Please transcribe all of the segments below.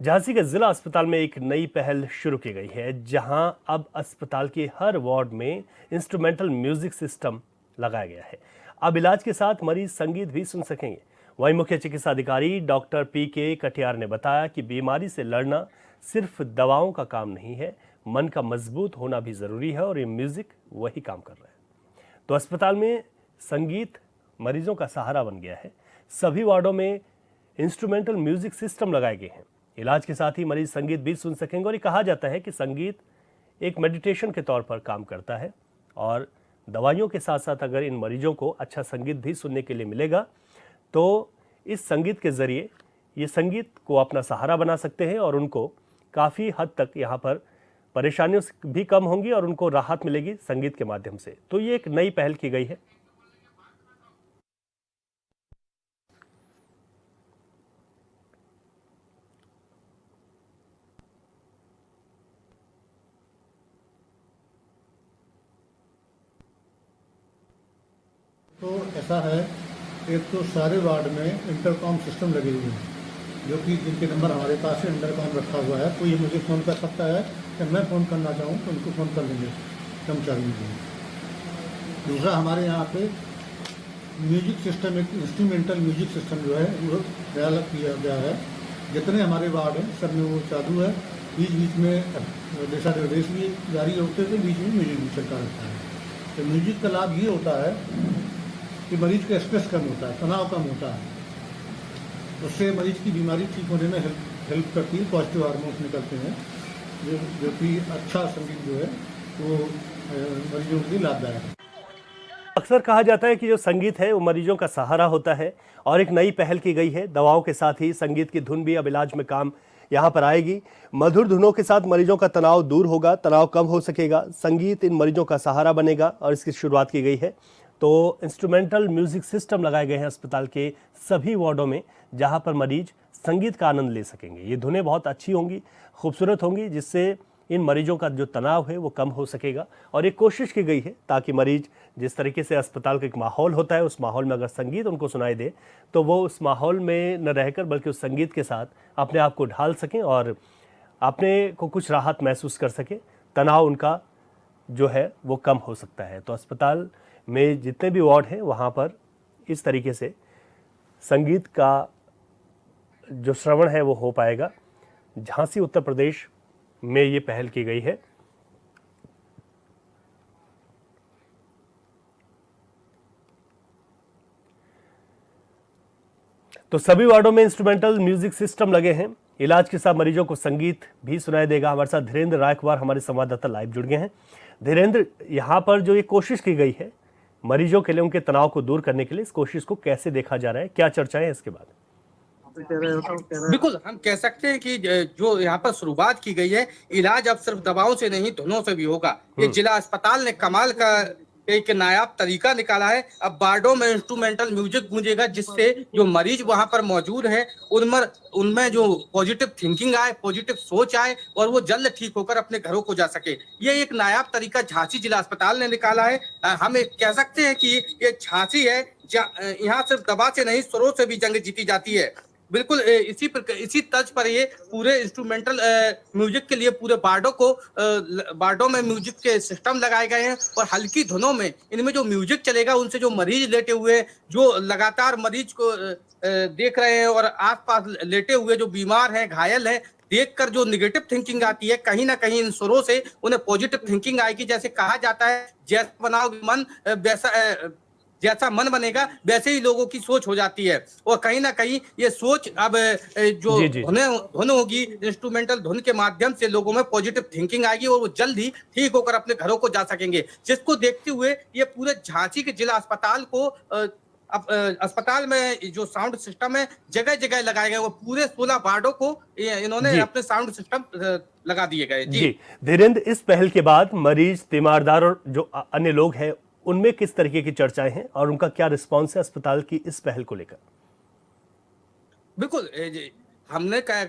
झांसी के जिला अस्पताल में एक नई पहल शुरू की गई है, जहां अब अस्पताल के हर वार्ड में इंस्ट्रूमेंटल म्यूजिक सिस्टम लगाया गया है। अब इलाज के साथ मरीज संगीत भी सुन सकेंगे। वहीं मुख्य चिकित्सा अधिकारी डॉक्टर पी.के. कटियार ने बताया कि बीमारी से लड़ना सिर्फ दवाओं का काम नहीं है, मन का मजबूत होना भी जरूरी है और ये म्यूजिक वही काम कर रहा है। तो अस्पताल में संगीत मरीजों का सहारा बन गया है। सभी वार्डों में इंस्ट्रूमेंटल म्यूजिक सिस्टम लगाए गए हैं। इलाज के साथ ही मरीज संगीत भी सुन सकेंगे और ये कहा जाता है कि संगीत एक मेडिटेशन के तौर पर काम करता है और दवाइयों के साथ साथ अगर इन मरीजों को अच्छा संगीत भी सुनने के लिए मिलेगा तो इस संगीत के ज़रिए ये संगीत को अपना सहारा बना सकते हैं और उनको काफ़ी हद तक यहाँ पर परेशानियों से भी कम होंगी और उनको राहत मिलेगी संगीत के माध्यम से। तो ये एक नई पहल की गई है। तो ऐसा है, एक तो सारे वार्ड में इंटरकॉम सिस्टम लगे हुए हैं, जो कि जिनके नंबर हमारे पास है इंटरकॉम रखा हुआ है। तो ये मुझे फ़ोन कर सकता है कि मैं फ़ोन करना चाहूँ तो उनको फ़ोन कर लेंगे कर्मचारी जी। दूसरा, हमारे यहाँ पे म्यूजिक सिस्टम, एक इंस्ट्रूमेंटल म्यूजिक सिस्टम जो है वो डेवलप किया गया है। जितने हमारे वार्ड हैं सब में वो चालू है। बीच बीच में जैसा रेस भी जारी होते थे, बीच में म्यूजिक भी चलता रहता है। तो म्यूजिक का लाभ ये होता है कि मरीज का स्ट्रेस कम होता है, तनाव कम होता है। उससे मरीज की बीमारी ठीक होने में हेल्प करती है। पॉजिटिव हार्मोन्स निकलते हैं जो कि अच्छा संगीत जो है वो मरीजों के लिए लाभदायक है। अक्सर कहा जाता है कि जो संगीत है वो मरीजों का सहारा होता है और एक नई पहल की गई है। दवाओं के साथ ही संगीत की धुन भी अब इलाज में काम यहाँ पर आएगी। मधुर धुनों के साथ मरीजों का तनाव दूर होगा, तनाव कम हो सकेगा। संगीत इन मरीजों का सहारा बनेगा और इसकी शुरुआत की गई है। तो इंस्ट्रूमेंटल म्यूजिक सिस्टम लगाए गए हैं अस्पताल के सभी वार्डों में, जहाँ पर मरीज संगीत का आनंद ले सकेंगे। ये धुनें बहुत अच्छी होंगी, खूबसूरत होंगी, जिससे इन मरीजों का जो तनाव है वो कम हो सकेगा। और एक कोशिश की गई है ताकि मरीज जिस तरीके से अस्पताल का एक माहौल होता है, उस माहौल में अगर संगीत उनको सुनाई दे तो वो उस माहौल में न रहकर बल्कि उस संगीत के साथ अपने आप को ढाल सकें और अपने को कुछ राहत महसूस कर सकें। तनाव उनका जो है वो कम हो सकता है। तो अस्पताल में जितने भी वार्ड हैं वहाँ पर इस तरीके से संगीत का जो श्रवण है वो हो पाएगा। झांसी उत्तर प्रदेश में ये पहल की गई है। तो सभी वार्डों में इंस्ट्रूमेंटल म्यूजिक सिस्टम लगे हैं। इलाज के साथ मरीजों को संगीत भी सुनाई देगा। हमारे साथ धीरेन्द्र रायकुमार हमारे संवाददाता लाइव जुड़ गए हैं। धीरेन्द्र, यहाँ पर जो ये कोशिश की गई है मरीजों के लिए उनके तनाव को दूर करने के लिए, इस कोशिश को कैसे देखा जा रहा है, क्या चर्चाएं हैं इसके बाद? बिल्कुल, हम कह सकते हैं कि जो यहाँ पर शुरुआत की गई है, इलाज अब सिर्फ दवाओं से नहीं धुनों से भी होगा। ये जिला अस्पताल ने कमाल का एक नायाब तरीका निकाला है। अब वार्डों में इंस्ट्रूमेंटल म्यूजिक गूंजेगा, जिससे जो मरीज वहां पर मौजूद है उनमें जो पॉजिटिव थिंकिंग आए, पॉजिटिव सोच आए और वो जल्द ठीक होकर अपने घरों को जा सके। ये एक नायाब तरीका झांसी जिला अस्पताल ने निकाला है। हम कह सकते हैं कि ये झांसी है, यहाँ सिर्फ दवा से नहीं सुरों से भी जंग जीती जाती है। बिल्कुल इसी तर्ज पर ये पूरे इंस्ट्रूमेंटल म्यूजिक के लिए पूरे वार्डों में म्यूजिक के सिस्टम लगाए गए हैं और हल्की धुनों में इनमें जो म्यूजिक चलेगा, उनसे जो मरीज लेटे हुए, जो लगातार मरीज को देख रहे हैं और आसपास लेटे हुए जो बीमार हैं, घायल हैं, देखकर जो निगेटिव थिंकिंग आती है, कहीं ना कहीं इन सुरों से उन्हें पॉजिटिव थिंकिंग आएगी। जैसे कहा जाता है, जैसा बनाओगे मन जैसा मन बनेगा वैसे ही लोगों की सोच हो जाती है। और कहीं ना कहीं ये सोच अब जो धुन होगी, इंस्ट्रूमेंटल धुन के माध्यम से लोगों में पॉजिटिव थिंकिंग आएगी और वो जल्द ही ठीक होकर अपने घरों को जा सकेंगे। जिसको देखते हुए ये पूरे झांसी के जिला अस्पताल को अस्पताल में जो साउंड सिस्टम है जगह जगह लगाए गए, वो पूरे 16 वार्डों को इन्होंने अपने साउंड सिस्टम लगा दिए गए। जी धीरेन्द्र, इस पहल के बाद मरीज, तीमारदार और जो अन्य लोग हैं उनमें किस तरीके की चर्चाएं हैं और उनका क्या रिस्पांस है अस्पताल की इस पहल को लेकर? बिल्कुल,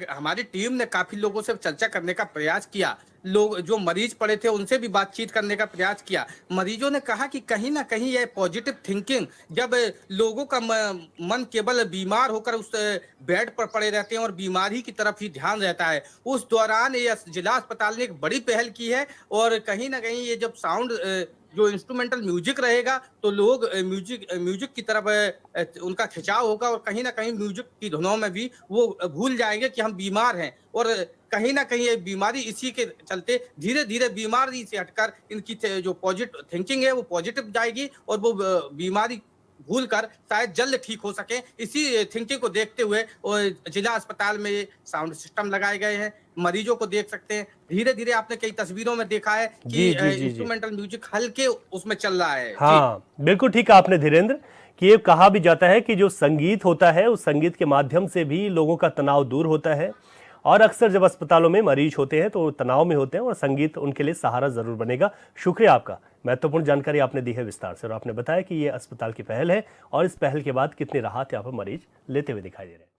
हमारी टीम ने काफी लोगों से चर्चा करने का प्रयास किया। लोग जो मरीज पड़े थे उनसे भी बातचीत करने का प्रयास किया। मरीजों ने कहा कि कहीं ना कहीं ये पॉजिटिव थिंकिंग, जब लोगों का मन केवल बीमार होकर उस बेड पर पड़े रहते हैं और बीमारी की तरफ ही ध्यान रहता है, उस दौरान ये जिला अस्पताल ने एक बड़ी पहल की है। और कहीं ना कहीं ये जब साउंड जो इंस्ट्रूमेंटल म्यूजिक रहेगा तो लोग म्यूजिक की तरफ उनका खिंचाव होगा और कहीं ना कहीं म्यूजिक की धुनों में भी वो भूल जाएंगे कि हम बीमार हैं। और कहीं ना कहीं ये बीमारी इसी के चलते धीरे धीरे बीमारी से हटकर इनकी जो पॉजिटिव थिंकिंग है वो पॉजिटिव जाएगी और वो बीमारी भूल कर शायद जल्द ठीक हो सके। इसी थिंकिंग को देखते हुए और जिला अस्पताल में साउंड सिस्टम लगाए गए हैं। मरीजों को देख सकते हैं, धीरे धीरे आपने कई तस्वीरों में देखा है कि इंस्ट्रूमेंटल म्यूजिक हल्के उसमें चल रहा है। हाँ, बिल्कुल ठीक कहा आपने धीरेन्द्र, कि ये कहा भी जाता है कि जो संगीत होता है उस संगीत के माध्यम से भी लोगों का तनाव दूर होता है। और अक्सर जब अस्पतालों में मरीज होते हैं तो तनाव में होते हैं और संगीत उनके लिए सहारा जरूर बनेगा। शुक्रिया आपका, महत्वपूर्ण जानकारी आपने दी है विस्तार से, और आपने बताया कि ये अस्पताल की पहल है और इस पहल के बाद कितनी राहत यहाँ पर मरीज लेते हुए दिखाई दे रहे हैं।